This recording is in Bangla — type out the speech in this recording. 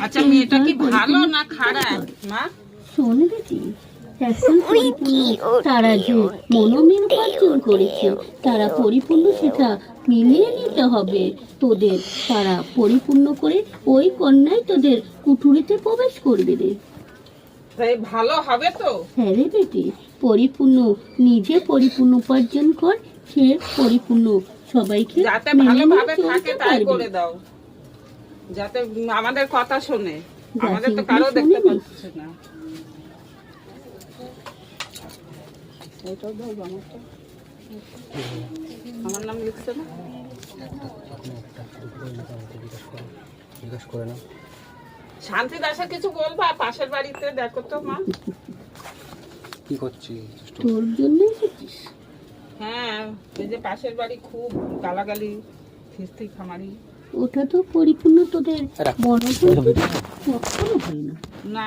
আচ্ছা মেয়েটা কি ভালো না খারাপ মা? শোন বেটি, এখন তারা যে মনোমেন উপার্জন করেছে তারা পরিপূর্ণ সেটা মিলিয়ে নিতে হবে তোদের। তারা পরিপূর্ণ করে ওই কন্যাই তোদের কুঠুরিতে প্রবেশ করবে রে। তাই ভালো হবে তো? হ্যাঁ রে বেটি, পরিপূর্ণ নিজে পরিপূর্ণ উপার্জন কর, সে পরিপূর্ণ সবাইকে যাতে মেনে নিয়ে ভালোভাবে চলতে থাকে তাই পারবে। করে দাও, যাতে আমাদের কথা শোনে। যাতে আমাদের তো ওকে কারো দেখতে শোনেনি। পাচ্ছে না। ওইটাও দাও আমারটা। আমার নাম লিখছে না? জিজ্ঞেস করে না। শান্তি দাসের কিছু বলবা? পাশের বাড়িতে দেখো তো মা। কি করছিস? তোর জন্য এসেছিস? হ্যাঁ, এই যে পাশের বাড়ি খুব গালাগালি, খিস্তি খামারি। ওটা তো পরিপূর্ণ তোদের রাখ। বড় কখনো হয় না। না